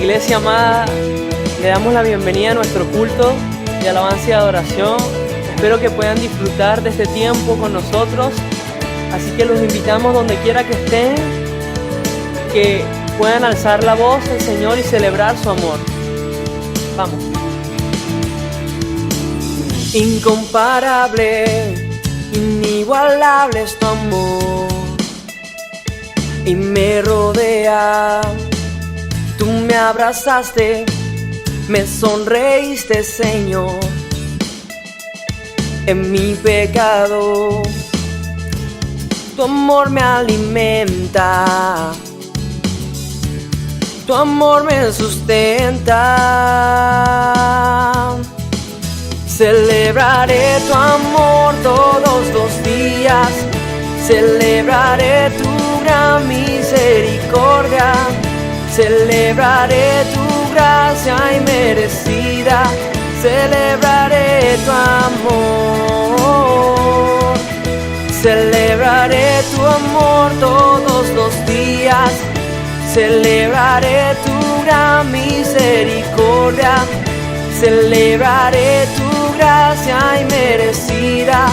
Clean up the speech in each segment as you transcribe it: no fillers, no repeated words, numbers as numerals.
Iglesia amada, le damos la bienvenida a nuestro culto de alabanza y adoración. Espero que puedan disfrutar de este tiempo con nosotros. Así que los invitamos donde quiera que estén, que puedan alzar la voz al Señor y celebrar su amor. Vamos. Incomparable, inigualable es tu amor, y me rodea. Tú me abrazaste, me sonreíste, Señor, en mi pecado. Tu amor me alimenta, tu amor me sustenta. Celebraré tu amor todos los días, celebraré tu gran misericordia, celebraré tu gracia inmerecida, celebraré tu amor. Celebraré tu amor todos los días, celebraré tu gran misericordia, celebraré tu gracia inmerecida,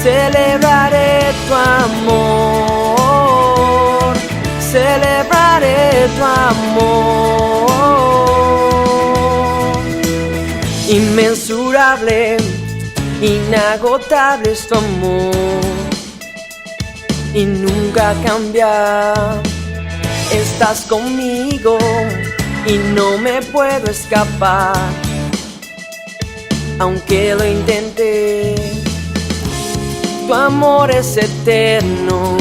celebraré tu amor, celebraré tu amor. Inmensurable, inagotable es tu amor, y nunca cambia. Estás conmigo y no me puedo escapar, aunque lo intenté. Tu amor es eterno,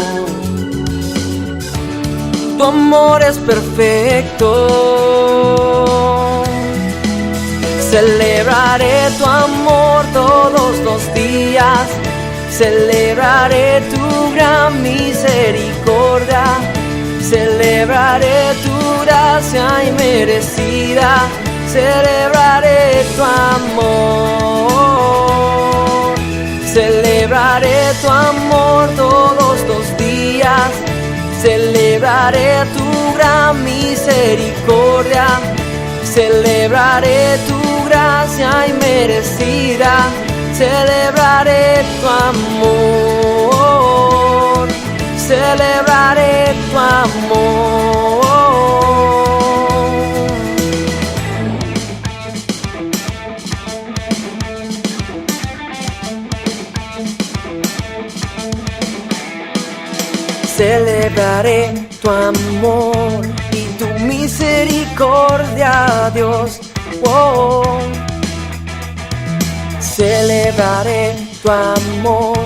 tu amor es perfecto. Celebraré tu amor todos los días, celebraré tu gran misericordia, celebraré tu gracia inmerecida, celebraré tu amor. Celebraré tu amor todos los días, celebraré tu gran misericordia, celebraré tu gracia inmerecida, celebraré tu amor, celebraré tu amor. Celebraré tu amor y tu misericordia, Dios. Oh. Celebraré tu amor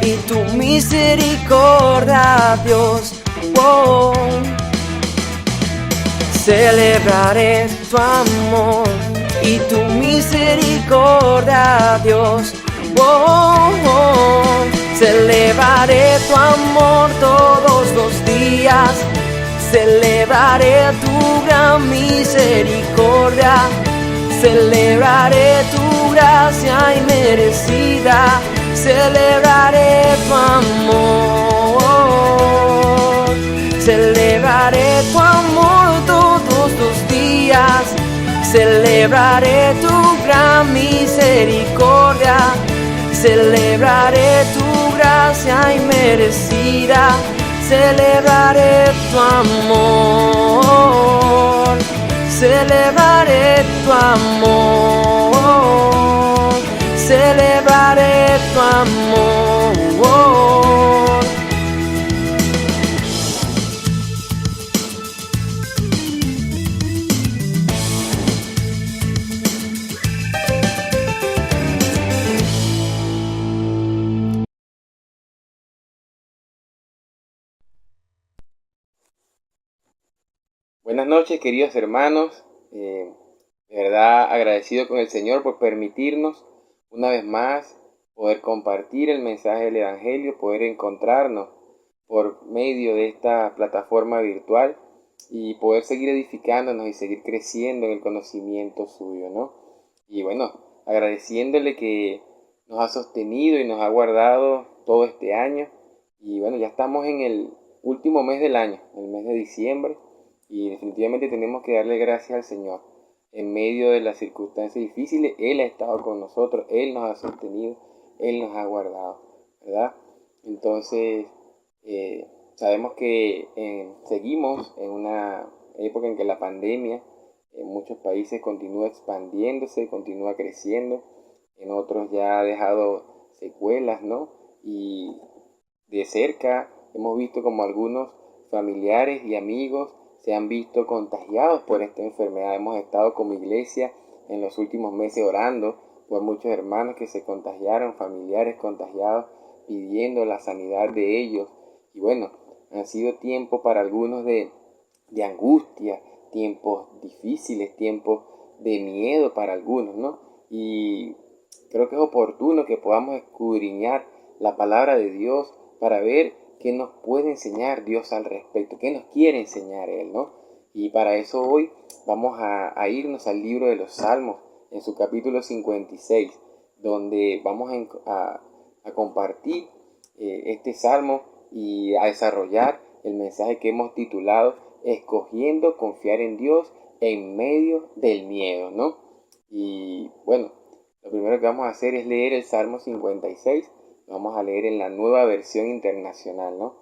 y tu misericordia, Dios. Oh. Celebraré tu amor y tu misericordia, Dios. Oh, oh. Celebraré tu amor todos los días, celebraré tu gran misericordia, celebraré tu gracia inmerecida, celebraré tu amor. Celebraré tu amor todos los días, celebraré tu gran misericordia, celebraré tu gracia inmerecida, celebraré tu amor, celebraré tu amor, celebraré tu amor. Buenas noches, queridos hermanos. De verdad agradecido con el Señor por permitirnos una vez más poder compartir el mensaje del Evangelio, poder encontrarnos por medio de esta plataforma virtual y poder seguir edificándonos y seguir creciendo en el conocimiento suyo, ¿no? Y bueno, agradeciéndole que nos ha sostenido y nos ha guardado todo este año. Y bueno, ya estamos en el último mes del año, el mes de diciembre. Y definitivamente tenemos que darle gracias al Señor. En medio de las circunstancias difíciles, Él ha estado con nosotros, Él nos ha sostenido, Él nos ha guardado, ¿verdad? Entonces, sabemos que seguimos en una época en que la pandemia en muchos países continúa expandiéndose, continúa creciendo, en otros ya ha dejado secuelas, ¿no? Y de cerca hemos visto como algunos familiares y amigos se han visto contagiados por esta enfermedad. Hemos estado como iglesia en los últimos meses orando por muchos hermanos que se contagiaron, familiares contagiados, pidiendo la sanidad de ellos. Y bueno, han sido tiempos para algunos de angustia, tiempos difíciles, tiempos de miedo para algunos, ¿no? Y creo que es oportuno que podamos escudriñar la palabra de Dios para ver qué nos puede enseñar Dios al respecto, qué nos quiere enseñar Él, ¿no? Y para eso hoy vamos a irnos al libro de los Salmos, en su capítulo 56, donde vamos a compartir este salmo y a desarrollar el mensaje que hemos titulado Escogiendo confiar en Dios en medio del miedo, ¿no? Y bueno, lo primero que vamos a hacer es leer el Salmo 56. Vamos a leer en la Nueva Versión Internacional, ¿no?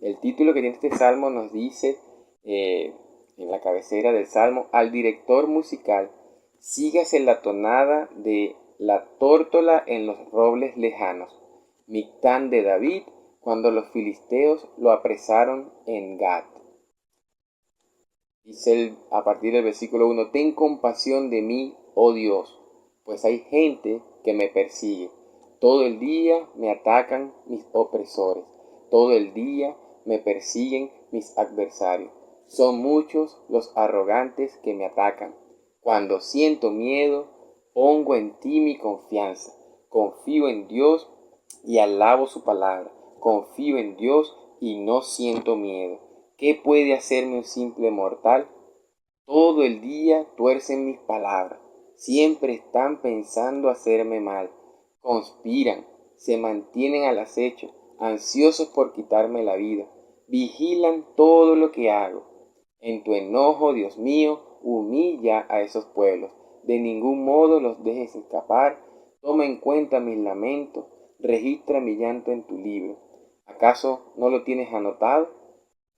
El título que tiene este salmo nos dice, en la cabecera del salmo, al director musical, sígase la tonada de la tórtola en los robles lejanos, Mictán de David, cuando los filisteos lo apresaron en Gat. Dice a partir del versículo 1, ten compasión de mí, oh Dios, pues hay gente que me persigue. Todo el día me atacan mis opresores. Todo el día me persiguen mis adversarios. Son muchos los arrogantes que me atacan. Cuando siento miedo, pongo en ti mi confianza. Confío en Dios y alabo su palabra. Confío en Dios y no siento miedo. ¿Qué puede hacerme un simple mortal? Todo el día tuercen mis palabras. Siempre están pensando hacerme mal. Conspiran, se mantienen al acecho, ansiosos por quitarme la vida. Vigilan todo lo que hago. En tu enojo, Dios mío, humilla a esos pueblos. De ningún modo los dejes escapar. Toma en cuenta mis lamentos. Registra mi llanto en tu libro. ¿Acaso no lo tienes anotado?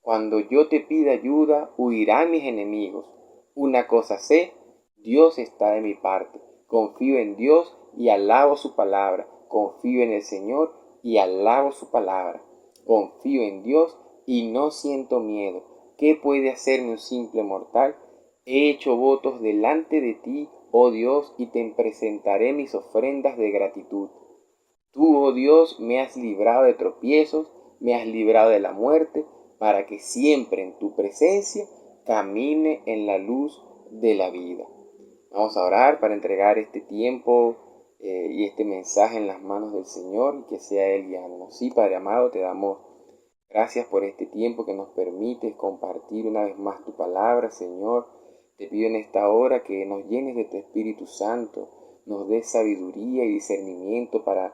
Cuando yo te pida ayuda, huirán mis enemigos. Una cosa sé, Dios está de mi parte. Confío en Dios y alabo su palabra. Confío en el Señor y alabo su palabra. Confío en Dios y no siento miedo. ¿Qué puede hacerme un simple mortal? He hecho votos delante de ti, oh Dios, y te presentaré mis ofrendas de gratitud. Tú, oh Dios, me has librado de tropiezos, me has librado de la muerte, para que siempre en tu presencia camine en la luz de la vida. Vamos a orar para entregar este tiempo y este mensaje en las manos del Señor y que sea Él guiándonos. Sí, Padre amado, te damos gracias por este tiempo que nos permites compartir una vez más tu palabra, Señor. Te pido en esta hora que nos llenes de tu Espíritu Santo, nos des sabiduría y discernimiento para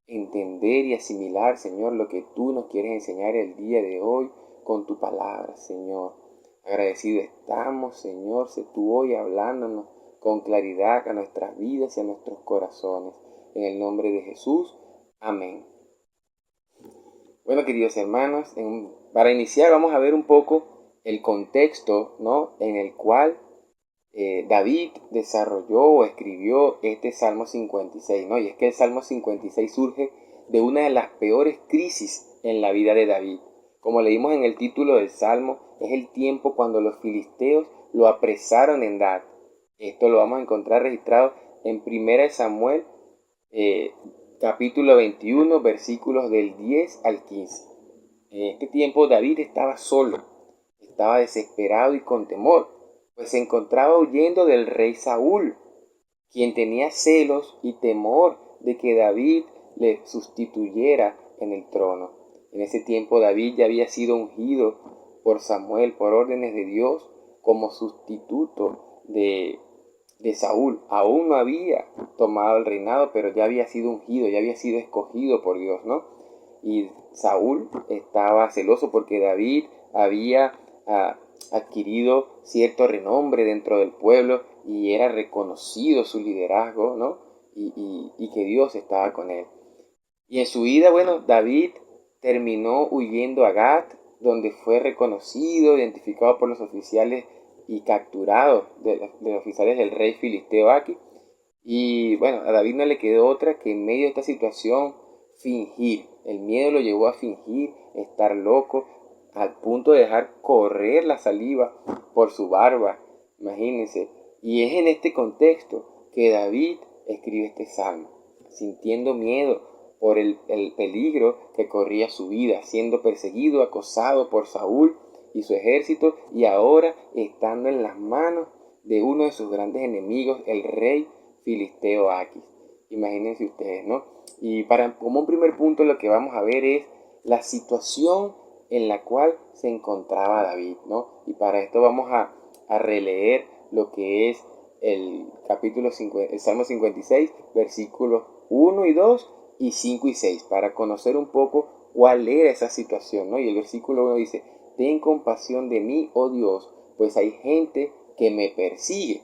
entender y asimilar, Señor, lo que tú nos quieres enseñar el día de hoy con tu palabra, Señor. Agradecidos estamos, Señor, sé tú hoy hablándonos con claridad a nuestras vidas y a nuestros corazones. En el nombre de Jesús, amén. Bueno, queridos hermanos, para iniciar vamos a ver un poco el contexto, ¿no?, en el cual David desarrolló o escribió este Salmo 56, ¿no? Y es que el Salmo 56 surge de una de las peores crisis en la vida de David. Como leímos en el título del Salmo, es el tiempo cuando los filisteos lo apresaron en Gat. Esto lo vamos a encontrar registrado en 1 Samuel, capítulo 21, versículos del 10 al 15. En este tiempo David estaba solo, estaba desesperado y con temor, pues se encontraba huyendo del rey Saúl, quien tenía celos y temor de que David le sustituyera en el trono. En ese tiempo David ya había sido ungido por Samuel por órdenes de Dios como sustituto de Saúl. Aún no había tomado el reinado, pero ya había sido ungido, ya había sido escogido por Dios, ¿no? Y Saúl estaba celoso porque David había adquirido cierto renombre dentro del pueblo y era reconocido su liderazgo, ¿no? Y que Dios estaba con él. Y en su vida, bueno, David terminó huyendo a Gat, donde fue reconocido, identificado por los oficiales y capturado de los oficiales del rey filisteo Aquis. Y bueno, a David no le quedó otra que en medio de esta situación fingir. El miedo lo llevó a fingir, estar loco, al punto de dejar correr la saliva por su barba. Imagínense. Y es en este contexto que David escribe este salmo, sintiendo miedo por el peligro que corría su vida, siendo perseguido, acosado por Saúl y su ejército, y ahora estando en las manos de uno de sus grandes enemigos, el rey filisteo Aquis. Imagínense ustedes, ¿no? Y como un primer punto lo que vamos a ver es la situación en la cual se encontraba David, ¿no? Y para esto vamos a releer lo que es el Salmo 56, versículos 1 y 2 y 5 y 6, para conocer un poco cuál era esa situación, ¿no? Y el versículo 1 dice: ten compasión de mí, oh Dios, pues hay gente que me persigue.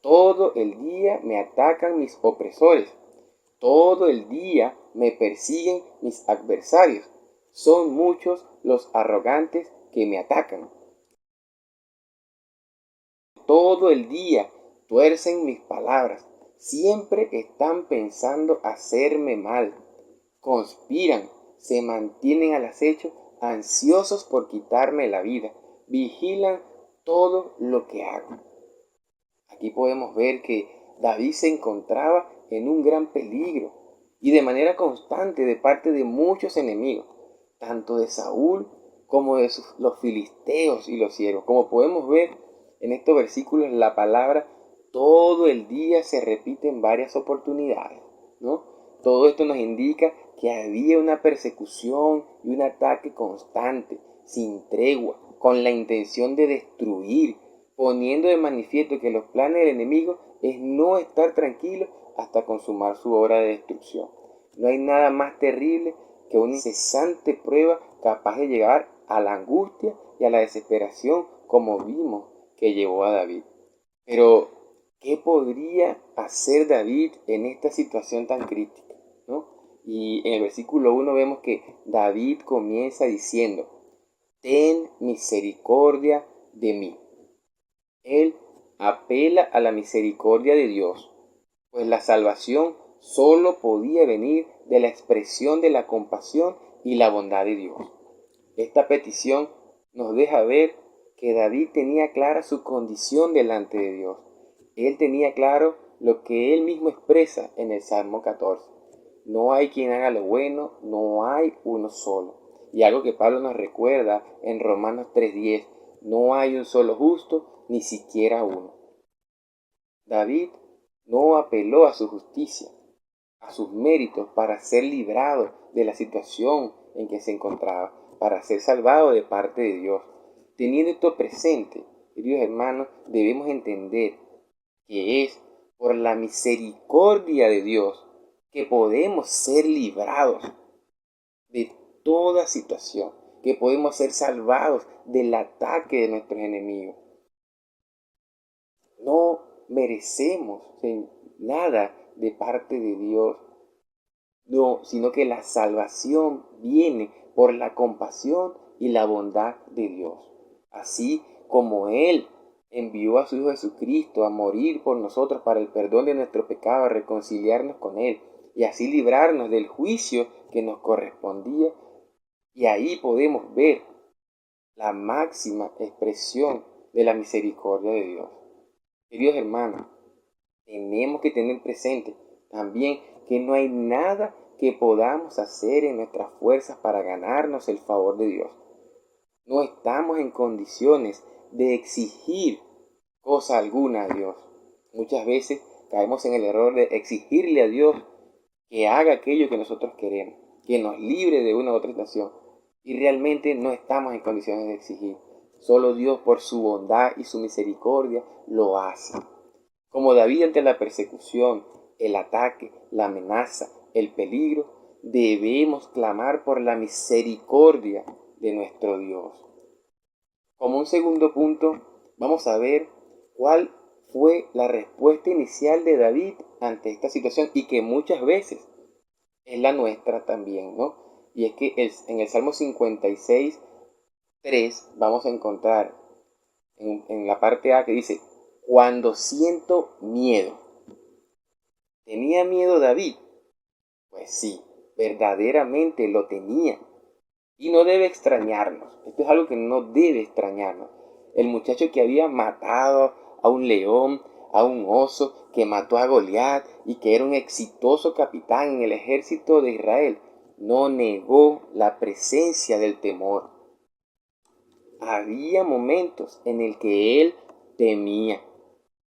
Todo el día me atacan mis opresores. Todo el día me persiguen mis adversarios. Son muchos los arrogantes que me atacan. Todo el día tuercen mis palabras. Siempre están pensando hacerme mal. Conspiran, se mantienen al acecho, ansiosos por quitarme la vida. Vigilan todo lo que hago. Aquí podemos ver que David se encontraba en un gran peligro y de manera constante de parte de muchos enemigos, tanto de Saúl como de los filisteos y los siervos. Como podemos ver en estos versículos, la palabra todo el día se repite en varias oportunidades, ¿no? Todo esto nos indica que había una persecución y un ataque constante, sin tregua, con la intención de destruir, poniendo de manifiesto que los planes del enemigo es no estar tranquilo hasta consumar su obra de destrucción. No hay nada más terrible que una incesante prueba capaz de llegar a la angustia y a la desesperación, como vimos que llevó a David. Pero, ¿qué podría hacer David en esta situación tan crítica, ¿no? Y en el versículo 1 vemos que David comienza diciendo: ten misericordia de mí. Él apela a la misericordia de Dios, pues la salvación solo podía venir de la expresión de la compasión y la bondad de Dios. Esta petición nos deja ver que David tenía clara su condición delante de Dios. Él tenía claro lo que él mismo expresa en el Salmo 14. No hay quien haga lo bueno, no hay uno solo. Y algo que Pablo nos recuerda en Romanos 3:10, no hay un solo justo, ni siquiera uno. David no apeló a su justicia, a sus méritos para ser librado de la situación en que se encontraba, para ser salvado de parte de Dios. Teniendo esto presente, queridos hermanos, debemos entender que es por la misericordia de Dios que podemos ser librados de toda situación, que podemos ser salvados del ataque de nuestros enemigos. No merecemos nada de parte de Dios, no, sino que la salvación viene por la compasión y la bondad de Dios. Así como Él envió a su Hijo Jesucristo a morir por nosotros para el perdón de nuestro pecado, a reconciliarnos con Él y así librarnos del juicio que nos correspondía. Y ahí podemos ver la máxima expresión de la misericordia de Dios. Queridos hermanos, tenemos que tener presente también que no hay nada que podamos hacer en nuestras fuerzas para ganarnos el favor de Dios. No estamos en condiciones de exigir cosa alguna a Dios. Muchas veces caemos en el error de exigirle a Dios que haga aquello que nosotros queremos, que nos libre de una u otra situación. Y realmente no estamos en condiciones de exigir. Solo Dios, por su bondad y su misericordia, lo hace. Como David ante la persecución, el ataque, la amenaza, el peligro, debemos clamar por la misericordia de nuestro Dios. Como un segundo punto, vamos a ver cuál fue la respuesta inicial de David ante esta situación y que muchas veces es la nuestra también, ¿no? Y es que en el Salmo 56, 3 vamos a encontrar en la parte A que dice, cuando siento miedo. ¿Tenía miedo David? Pues sí, verdaderamente lo tenía. Y no debe extrañarnos. Esto es algo que no debe extrañarnos. El muchacho que había matado a un león, a un oso, que mató a Goliat y que era un exitoso capitán en el ejército de Israel, no negó la presencia del temor. Había momentos en el que él temía.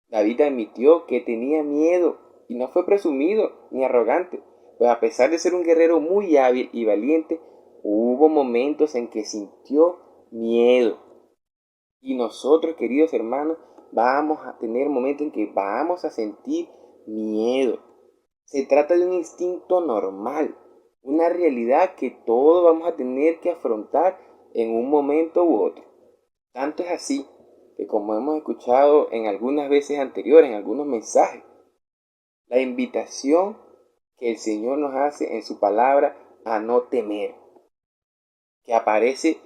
David admitió que tenía miedo y no fue presumido ni arrogante, pues a pesar de ser un guerrero muy hábil y valiente, hubo momentos en que sintió miedo. Y nosotros, queridos hermanos, vamos a tener momentos en que vamos a sentir miedo. Se trata de un instinto normal, una realidad que todos vamos a tener que afrontar en un momento u otro. Tanto es así que, como hemos escuchado en algunas veces anteriores, en algunos mensajes, la invitación que el Señor nos hace en su palabra a no temer, que aparece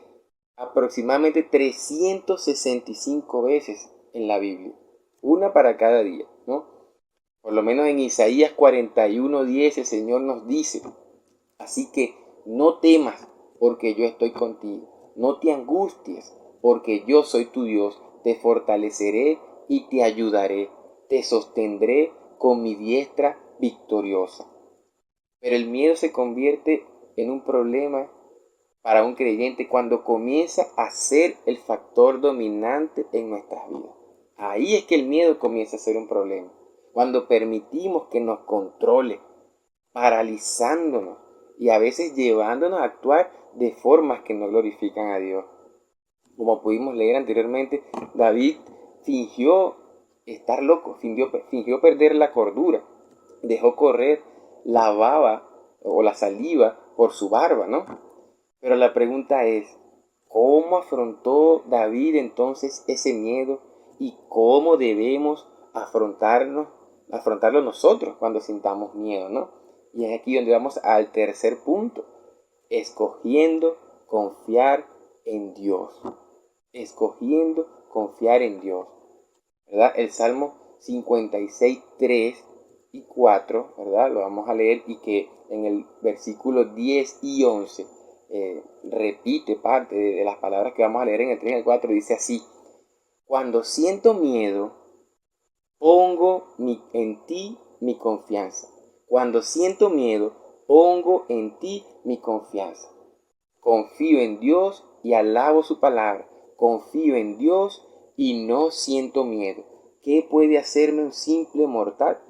aproximadamente 365 veces en la Biblia, una para cada día, ¿no? Por lo menos en Isaías 41:10 el Señor nos dice, así que no temas porque yo estoy contigo, no te angusties porque yo soy tu Dios, te fortaleceré y te ayudaré, te sostendré con mi diestra victoriosa. Pero el miedo se convierte en un problema para un creyente cuando comienza a ser el factor dominante en nuestras vidas. Ahí es que el miedo comienza a ser un problema. Cuando permitimos que nos controle, paralizándonos y a veces llevándonos a actuar de formas que no glorifican a Dios. Como pudimos leer anteriormente, David fingió estar loco, fingió perder la cordura, dejó correr la baba o la saliva por su barba, ¿no? Pero la pregunta es, ¿cómo afrontó David entonces ese miedo y cómo debemos afrontarlo nosotros cuando sintamos miedo, ¿no? Y es aquí donde vamos al tercer punto, escogiendo confiar en Dios. Escogiendo confiar en Dios, ¿verdad? El Salmo 56, 3 y 4, ¿verdad? Lo vamos a leer y que en el versículo 10 y 11 repite parte de las palabras que vamos a leer en el 3 y el 4, dice así, cuando siento miedo, pongo en ti mi confianza. Cuando siento miedo, pongo en ti mi confianza. Confío en Dios y alabo su palabra. Confío en Dios y no siento miedo. ¿Qué puede hacerme un simple mortal?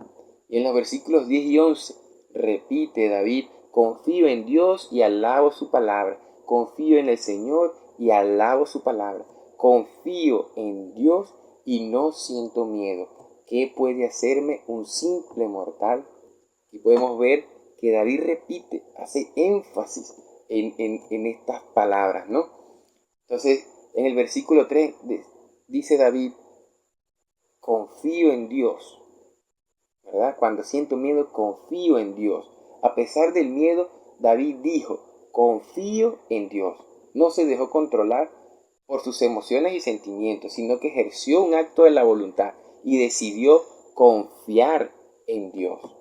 Y en los versículos 10 y 11 repite David, confío en Dios y alabo su palabra. Confío en el Señor y alabo su palabra. Confío en Dios y no siento miedo. ¿Qué puede hacerme un simple mortal? Y podemos ver que David repite, hace énfasis en estas palabras, ¿no? Entonces, en el versículo 3 dice David, confío en Dios, ¿verdad? Cuando siento miedo, confío en Dios. A pesar del miedo, David dijo, confío en Dios. No se dejó controlar por sus emociones y sentimientos, sino que ejerció un acto de la voluntad y decidió confiar en Dios.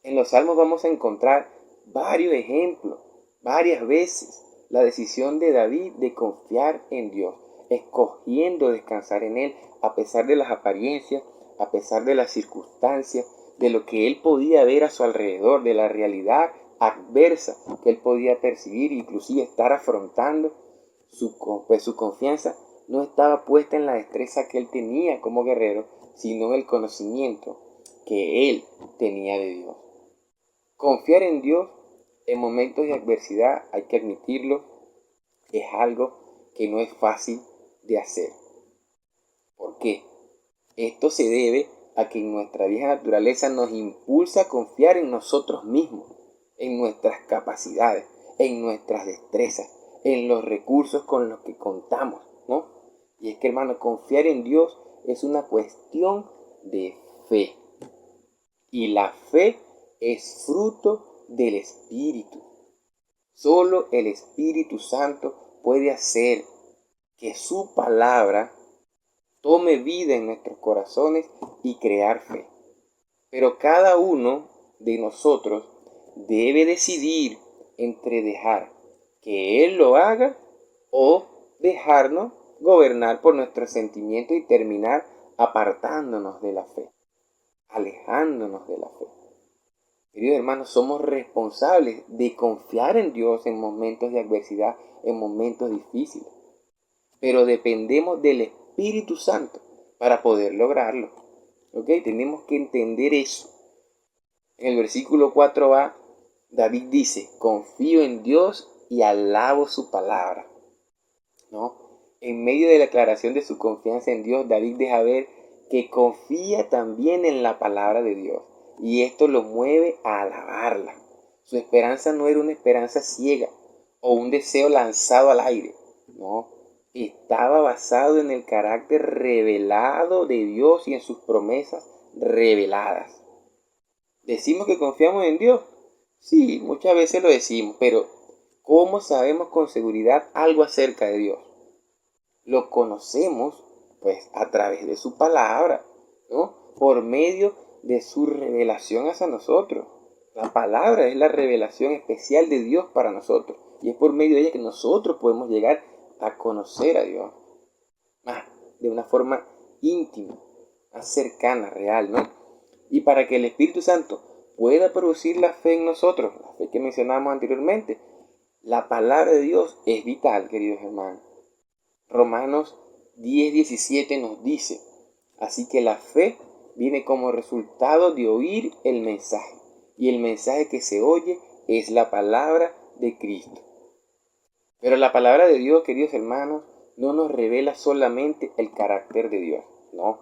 En los Salmos vamos a encontrar varios ejemplos, varias veces, la decisión de David de confiar en Dios, escogiendo descansar en Él a pesar de las apariencias, a pesar de las circunstancias, de lo que él podía ver a su alrededor, de la realidad adversa que él podía percibir, inclusive estar afrontando. Su confianza no estaba puesta en la destreza que él tenía como guerrero, sino en el conocimiento que él tenía de Dios. Confiar en Dios en momentos de adversidad, hay que admitirlo, es algo que no es fácil de hacer. ¿Por qué? Esto se debe a que nuestra vieja naturaleza nos impulsa a confiar en nosotros mismos, en nuestras capacidades, en nuestras destrezas, en los recursos con los que contamos. ¿no? Y es que, hermano, confiar en Dios es una cuestión de fe. Y la fe es fruto del Espíritu. Solo el Espíritu Santo puede hacer que su palabra tome vida en nuestros corazones y crear fe. Pero cada uno de nosotros debe decidir entre dejar que Él lo haga o dejarnos gobernar por nuestros sentimientos y terminar apartándonos de la fe, alejándonos de la fe. Queridos hermanos, somos responsables de confiar en Dios en momentos de adversidad, en momentos difíciles, pero dependemos del Espíritu Santo para poder lograrlo. ¿Ok? Tenemos que entender eso. En el versículo 4a, David dice, confío en Dios y alabo su palabra. ¿No? En medio de la declaración de su confianza en Dios, David deja ver que confía también en la palabra de Dios. Y esto lo mueve a alabarla. Su esperanza no era una esperanza ciega o un deseo lanzado al aire. No, estaba basado en el carácter revelado de Dios y en sus promesas reveladas. ¿Decimos que confiamos en Dios? Sí, muchas veces lo decimos, pero ¿cómo sabemos con seguridad algo acerca de Dios? Lo conocemos, pues, a través de su palabra, ¿no? Por medio de su revelación hacia nosotros. La palabra es la revelación especial de Dios para nosotros. Y es por medio de ella que nosotros podemos llegar a conocer a Dios. De una forma íntima, más cercana, real, ¿no? Y para que el Espíritu Santo pueda producir la fe en nosotros, la fe que mencionamos anteriormente, la palabra de Dios es vital, queridos hermanos. Romanos 10:17 nos dice, así que la fe viene como resultado de oír el mensaje, y el mensaje que se oye es la palabra de Cristo. Pero la palabra de Dios, queridos hermanos, no nos revela solamente el carácter de Dios, no,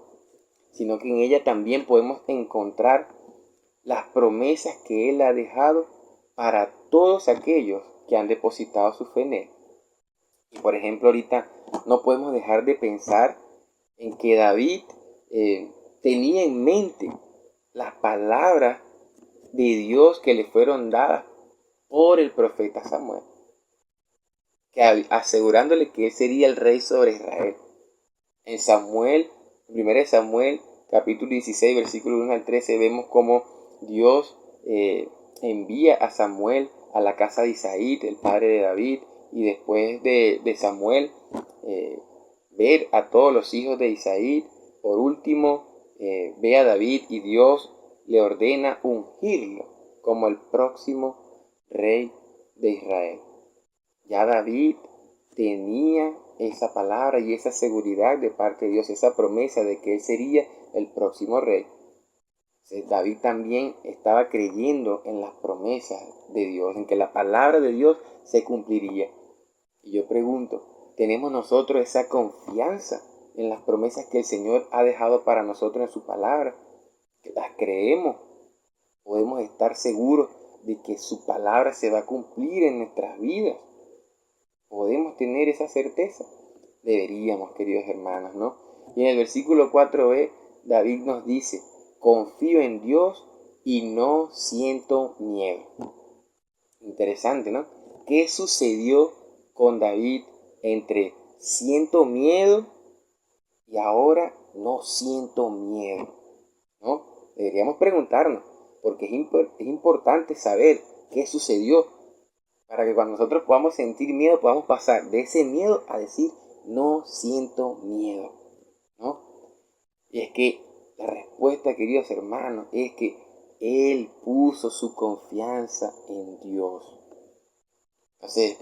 sino que en ella también podemos encontrar las promesas que Él ha dejado para todos aquellos que han depositado su fe en Él. Y por ejemplo, ahorita no podemos dejar de pensar en que David tenía en mente las palabras de Dios que le fueron dadas por el profeta Samuel, asegurándole que él sería el rey sobre Israel. En Samuel, 1 Samuel, capítulo 16, versículo 1 al 13, vemos cómo Dios envía a Samuel a la casa de Isaí, el padre de David, y después de Samuel ver a todos los hijos de Isaí, por último ve a David y Dios le ordena ungirlo como el próximo rey de Israel. Ya David tenía esa palabra y esa seguridad de parte de Dios, esa promesa de que él sería el próximo rey. David también estaba creyendo en las promesas de Dios, en que la palabra de Dios se cumpliría. Y yo pregunto, ¿tenemos nosotros esa confianza en las promesas que el Señor ha dejado para nosotros en su palabra? ¿Que las creemos? ¿Podemos estar seguros de que su palabra se va a cumplir en nuestras vidas? ¿Podemos tener esa certeza? Deberíamos, queridos hermanos, ¿no? Y en el versículo 4b, David nos dice, confío en Dios y no siento miedo. Interesante, ¿no? ¿Qué sucedió con David entre siento miedo y ahora no siento miedo? ¿No? Deberíamos preguntarnos, porque es importante saber qué sucedió para que cuando nosotros podamos sentir miedo, podamos pasar de ese miedo a decir, no siento miedo, ¿no? Y es que la respuesta, queridos hermanos, es que Él puso su confianza en Dios. Entonces,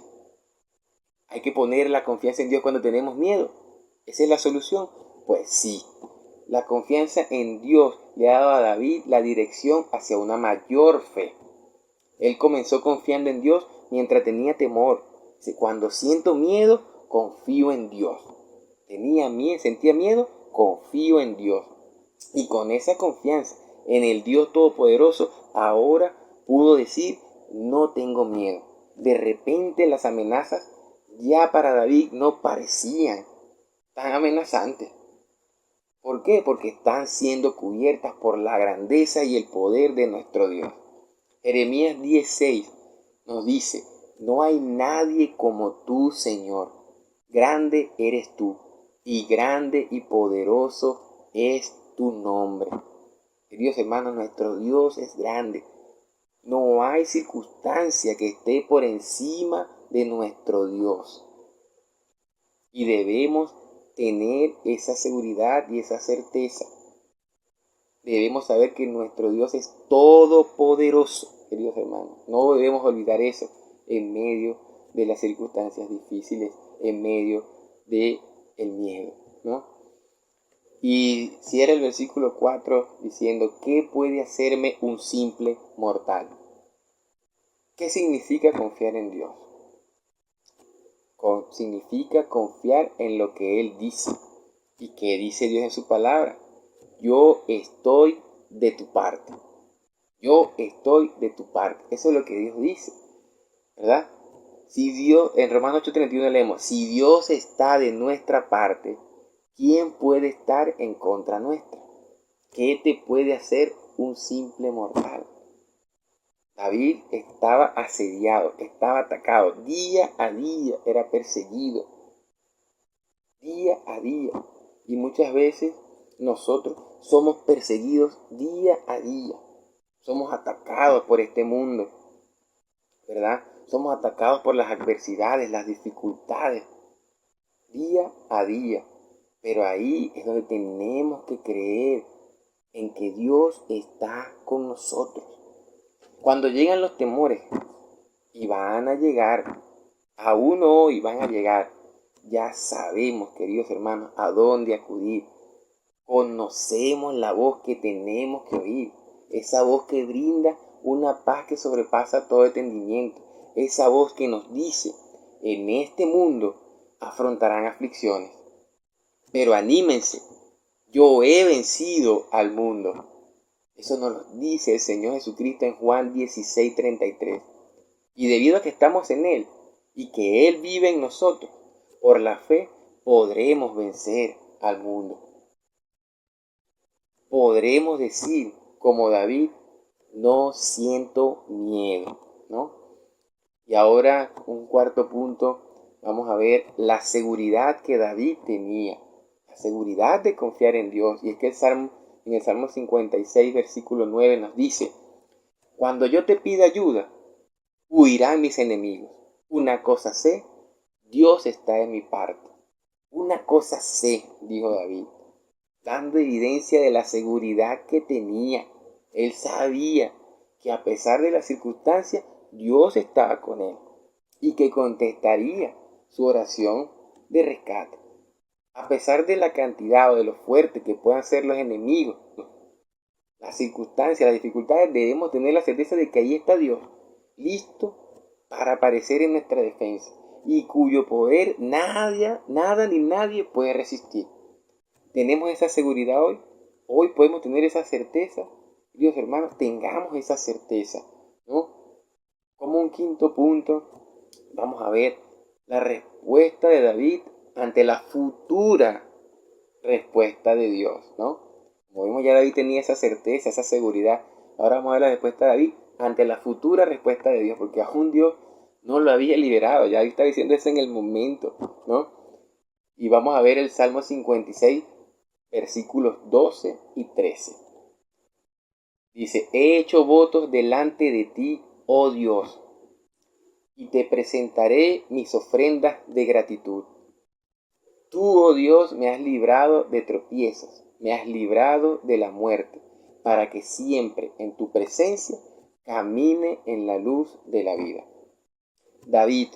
¿hay que poner la confianza en Dios cuando tenemos miedo? ¿Esa es la solución? Pues sí. La confianza en Dios le ha dado a David la dirección hacia una mayor fe. Él comenzó confiando en Dios mientras tenía temor. Cuando siento miedo, confío en Dios. Sentía miedo, confío en Dios. Y con esa confianza en el Dios Todopoderoso, ahora pudo decir, no tengo miedo. De repente las amenazas ya para David no parecían tan amenazantes. ¿Por qué? Porque están siendo cubiertas por la grandeza y el poder de nuestro Dios. Jeremías 10:6 nos dice: no hay nadie como tú, Señor. Grande eres tú, y grande y poderoso es tu nombre. Queridos hermanos, nuestro Dios es grande. No hay circunstancia que esté por encima de nuestro Dios. Y debemos tener esa seguridad y esa certeza. Debemos saber que nuestro Dios es todopoderoso, queridos hermanos. No debemos olvidar eso en medio de las circunstancias difíciles, en medio del miedo, ¿no? Y cierra el versículo 4 diciendo: ¿qué puede hacerme un simple mortal? ¿Qué significa confiar en Dios? Significa confiar en lo que Él dice. ¿Y qué dice Dios en su palabra? Yo estoy de tu parte. Yo estoy de tu parte. Eso es lo que Dios dice, ¿verdad? Si Dios, en Romanos 8:31 leemos: si Dios está de nuestra parte, ¿quién puede estar en contra nuestra? ¿Qué te puede hacer un simple mortal? David estaba asediado, estaba atacado, día a día era perseguido, día a día. Y muchas veces nosotros somos perseguidos día a día. Somos atacados por este mundo, ¿verdad? Somos atacados por las adversidades, las dificultades, día a día. Pero ahí es donde tenemos que creer en que Dios está con nosotros. Cuando llegan los temores, y van a llegar, aún hoy van a llegar, ya sabemos, queridos hermanos, a dónde acudir. Conocemos la voz que tenemos que oír, esa voz que brinda una paz que sobrepasa todo entendimiento, esa voz que nos dice: en este mundo afrontarán aflicciones, pero anímense, yo he vencido al mundo. Eso nos lo dice el Señor Jesucristo en Juan 16:33. Y debido a que estamos en Él y que Él vive en nosotros, por la fe podremos vencer al mundo. Podremos decir, como David: no siento miedo, ¿no? Y ahora, un cuarto punto, vamos a ver la seguridad que David tenía, la seguridad de confiar en Dios. Y es que en el Salmo 56, versículo 9 nos dice: cuando yo te pida ayuda, huirán mis enemigos. Una cosa sé, Dios está de mi parte. Una cosa sé, dijo David, dando evidencia de la seguridad que tenía. Él sabía que a pesar de las circunstancias, Dios estaba con él y que contestaría su oración de rescate. A pesar de la cantidad o de lo fuerte que puedan ser los enemigos, las circunstancias, las dificultades, debemos tener la certeza de que ahí está Dios, listo para aparecer en nuestra defensa, y cuyo poder nada ni nadie puede resistir. ¿Tenemos esa seguridad hoy? Hoy podemos tener esa certeza. Dios, hermanos, tengamos esa certeza, ¿no? Como un quinto punto, vamos a ver la respuesta de David ante la futura respuesta de Dios, ¿no? Como vimos, ya David tenía esa certeza, esa seguridad. Ahora vamos a ver la respuesta de David ante la futura respuesta de Dios, porque aún Dios no lo había liberado. Ya David está diciendo eso en el momento, ¿no? Y vamos a ver el Salmo 56, versículos 12 y 13. Dice: he hecho votos delante de ti, oh Dios, y te presentaré mis ofrendas de gratitud. Tú, oh Dios, me has librado de tropiezos, me has librado de la muerte, para que siempre en tu presencia camine en la luz de la vida. David,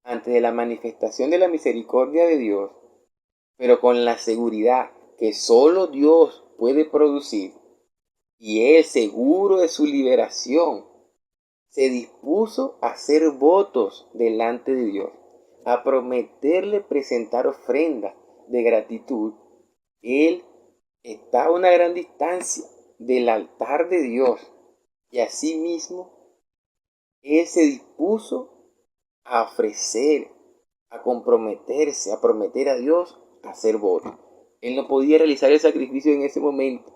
ante la manifestación de la misericordia de Dios, pero con la seguridad que solo Dios puede producir, y él seguro de su liberación, se dispuso a hacer votos delante de Dios, a prometerle presentar ofrendas de gratitud. Él está a una gran distancia del altar de Dios, y asimismo él se dispuso a ofrecer, a comprometerse, a prometer a Dios hacer voto. Él no podía realizar el sacrificio en ese momento,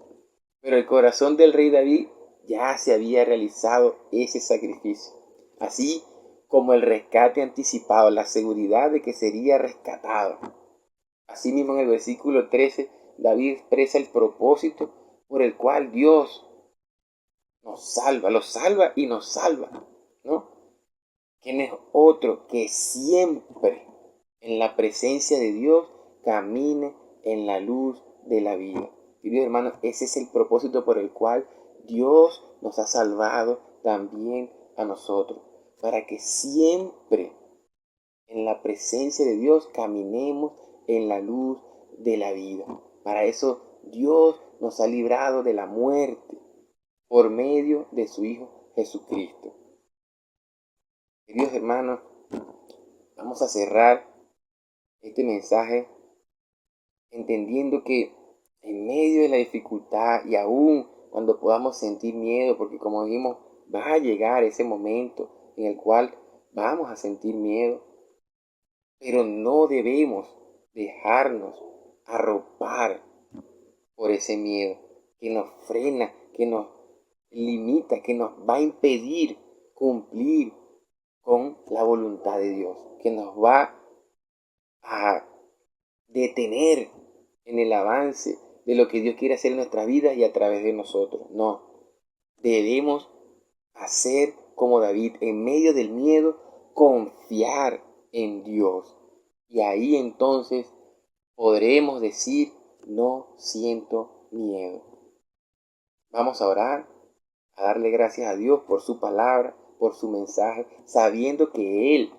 pero el corazón del rey David ya se había realizado ese sacrificio. Así como el rescate anticipado, la seguridad de que sería rescatado. Asimismo, en el versículo 13, David expresa el propósito por el cual Dios nos salva, los salva y nos salva, ¿no? ¿Quién es otro que siempre en la presencia de Dios camine en la luz de la vida? Queridos hermanos, ese es el propósito por el cual Dios nos ha salvado también a nosotros, para que siempre en la presencia de Dios caminemos en la luz de la vida. Para eso Dios nos ha librado de la muerte por medio de su Hijo Jesucristo. Queridos hermanos, vamos a cerrar este mensaje entendiendo que en medio de la dificultad y aún cuando podamos sentir miedo, porque como dijimos, va a llegar ese momento en el cual vamos a sentir miedo, pero no debemos dejarnos arropar por ese miedo que nos frena, que nos limita, que nos va a impedir cumplir con la voluntad de Dios, que nos va a detener en el avance de lo que Dios quiere hacer en nuestra vida y a través de nosotros. No, debemos hacer como David, en medio del miedo, confiar en Dios. Y ahí entonces podremos decir, no siento miedo. Vamos a orar, a darle gracias a Dios por su palabra, por su mensaje, sabiendo que Él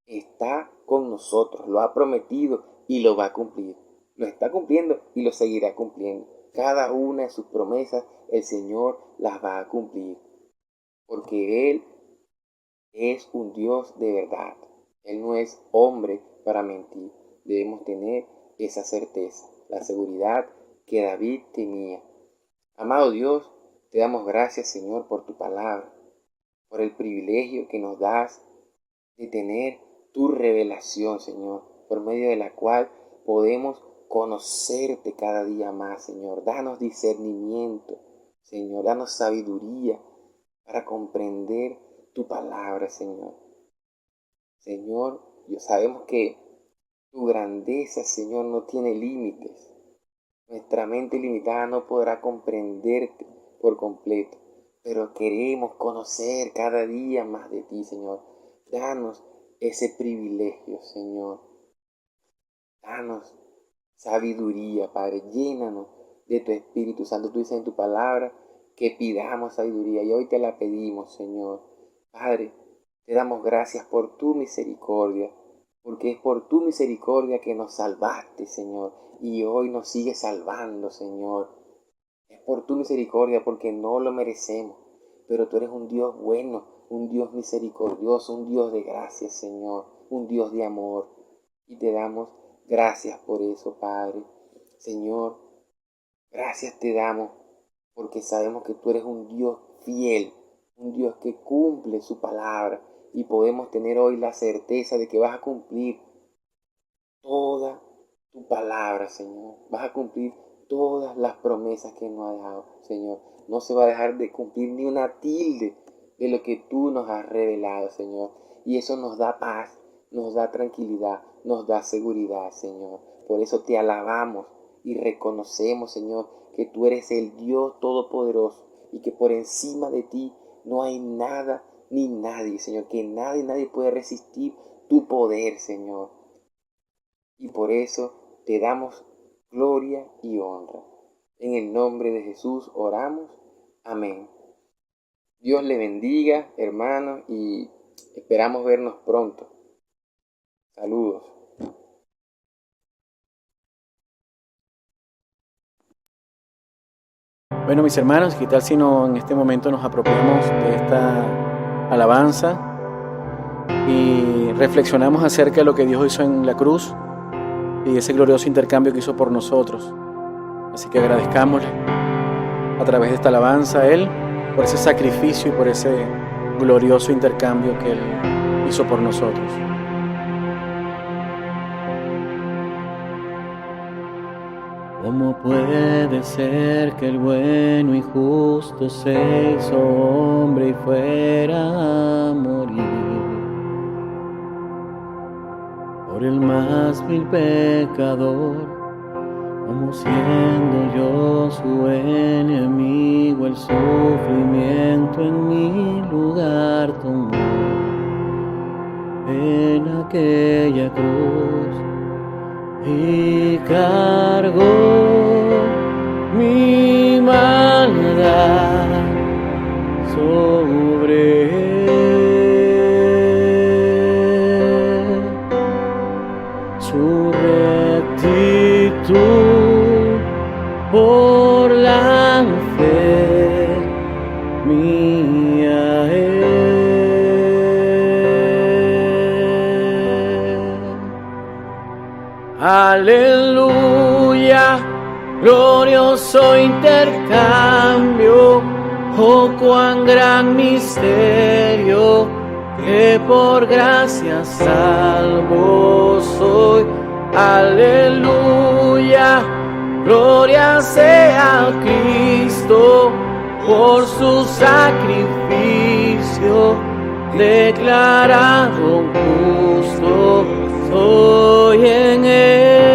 está con nosotros, lo ha prometido y lo va a cumplir. Lo está cumpliendo y lo seguirá cumpliendo. Cada una de sus promesas el Señor las va a cumplir, porque Él es un Dios de verdad. Él no es hombre para mentir. Debemos tener esa certeza, la seguridad que David tenía. Amado Dios, te damos gracias, Señor, por tu palabra, por el privilegio que nos das de tener tu revelación, Señor, por medio de la cual podemos conocerte cada día más, Señor. Danos discernimiento, Señor, danos sabiduría para comprender tu palabra, Señor. Señor, sabemos que tu grandeza, Señor, no tiene límites. Nuestra mente limitada no podrá comprenderte por completo, pero queremos conocer cada día más de ti, Señor. Danos ese privilegio, Señor. Danos sabiduría, Padre. Llénanos de tu Espíritu Santo. Tú dices en tu palabra que pidamos sabiduría y hoy te la pedimos, Señor. Padre, te damos gracias por tu misericordia, porque es por tu misericordia que nos salvaste, Señor, y hoy nos sigues salvando, Señor. Es por tu misericordia, porque no lo merecemos, pero tú eres un Dios bueno, un Dios misericordioso, un Dios de gracia, Señor, un Dios de amor, y te damos gracias por eso, Padre. Señor, gracias te damos, porque sabemos que tú eres un Dios fiel, un Dios que cumple su palabra, y podemos tener hoy la certeza de que vas a cumplir toda tu palabra, Señor. Vas a cumplir todas las promesas que nos has dejado, Señor. No se va a dejar de cumplir ni una tilde de lo que tú nos has revelado, Señor. Y eso nos da paz, nos da tranquilidad, nos da seguridad, Señor. Por eso te alabamos y reconocemos, Señor, que tú eres el Dios Todopoderoso y que por encima de ti no hay nada ni nadie, Señor, que nadie puede resistir tu poder, Señor. Y por eso te damos gloria y honra. En el nombre de Jesús oramos. Amén. Dios le bendiga, hermanos, y esperamos vernos pronto. Saludos. Bueno, mis hermanos, ¿qué tal si en este momento nos apropiamos de esta alabanza y reflexionamos acerca de lo que Dios hizo en la cruz y ese glorioso intercambio que hizo por nosotros? Así que agradezcámosle a través de esta alabanza a Él por ese sacrificio y por ese glorioso intercambio que Él hizo por nosotros. ¿Cómo puede ser que el bueno y justo se hizo hombre y fuera a morir por el más vil pecador? Como siendo yo su enemigo, el sufrimiento en mi lugar tomó en aquella cruz y cargó mi maldad sobre él. Su rectitud por la fe mía es. Aleluya, glorioso intercambio, oh cuán gran misterio, que por gracia salvo soy. Aleluya, gloria sea a Cristo, por su sacrificio, declarado justo soy en él.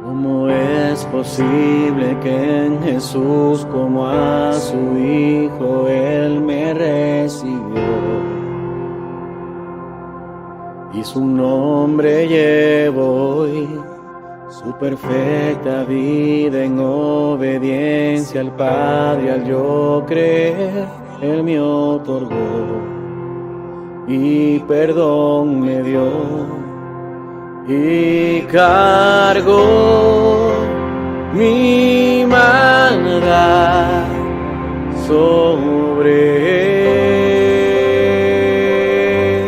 ¿Cómo es posible que en Jesús, como a su Hijo, Él me recibió? Y su nombre llevo hoy, su perfecta vida en obediencia al Padre, al yo creer, Él me otorgó y perdón me dio. Y cargó mi maldad sobre él.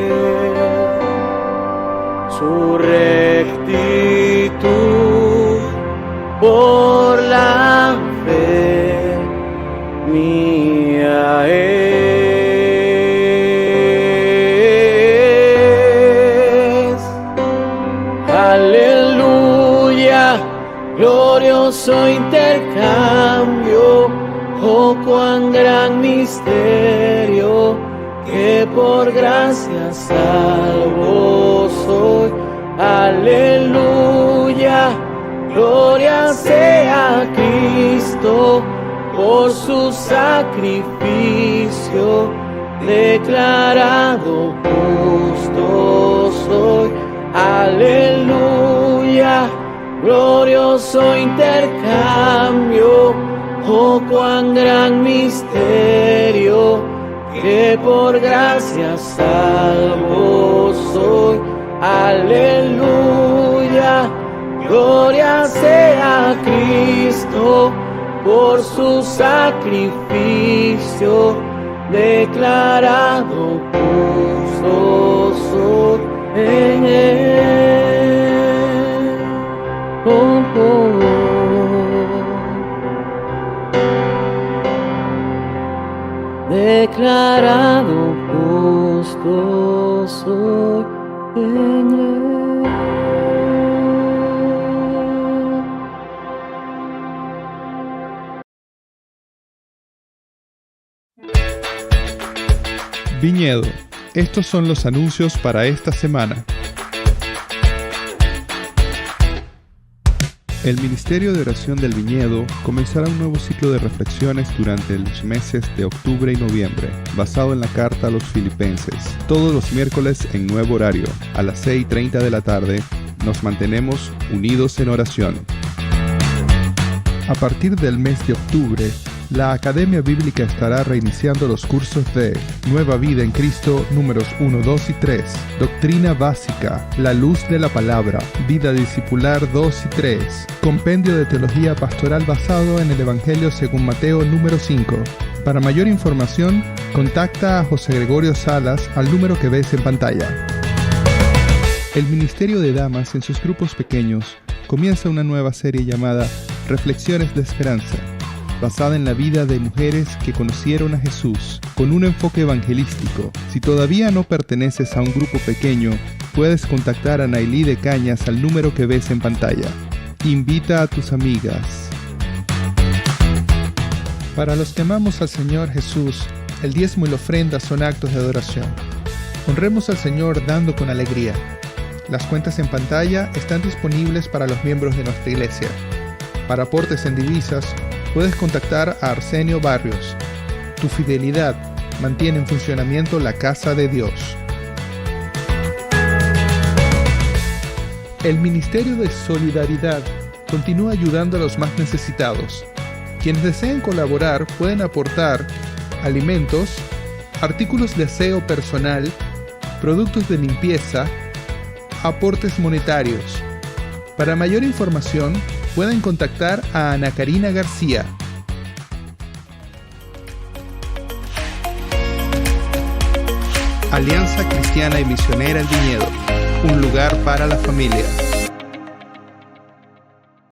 Su rectitud por la fe mía es. Aleluya, glorioso intercambio, oh cuán gran misterio, que por gracia salvo soy. Aleluya, gloria sea a Cristo, por su sacrificio, declarado justo soy. Aleluya, glorioso intercambio, oh cuán gran misterio, que por gracia salvo soy. Aleluya, gloria sea a Cristo, por su sacrificio, declarado justo soy en él. Oh, oh, oh. Declarado justo soy en él. Viñedo. Estos son los anuncios para esta semana. El Ministerio de Oración del Viñedo comenzará un nuevo ciclo de reflexiones durante los meses de octubre y noviembre, basado en la carta a los Filipenses. Todos los miércoles en nuevo horario, a las 6:30 de la tarde, nos mantenemos unidos en oración. A partir del mes de octubre, la Academia Bíblica estará reiniciando los cursos de Nueva Vida en Cristo números 1, 2 y 3, Doctrina Básica, La Luz de la Palabra, Vida Discipular 2 y 3, Compendio de Teología Pastoral basado en el Evangelio según Mateo número 5. Para mayor información, contacta a José Gregorio Salas al número que ves en pantalla. El Ministerio de Damas en sus grupos pequeños comienza una nueva serie llamada Reflexiones de Esperanza. basada en la vida de mujeres que conocieron a Jesús, con un enfoque evangelístico. Si todavía no perteneces a un grupo pequeño, puedes contactar a Nailí de Cañas al número que ves en pantalla. Invita a tus amigas. Para los que amamos al Señor Jesús, el diezmo y la ofrenda son actos de adoración. Honremos al Señor dando con alegría. Las cuentas en pantalla están disponibles para los miembros de nuestra iglesia. Para aportes en divisas, puedes contactar a Arsenio Barrios. Tu fidelidad mantiene en funcionamiento la casa de Dios. El Ministerio de Solidaridad continúa ayudando a los más necesitados. Quienes deseen colaborar pueden aportar alimentos, artículos de aseo personal, productos de limpieza, aportes monetarios. Para mayor información, pueden contactar a Ana Karina García. Alianza Cristiana y Misionera El Viñedo, un lugar para la familia.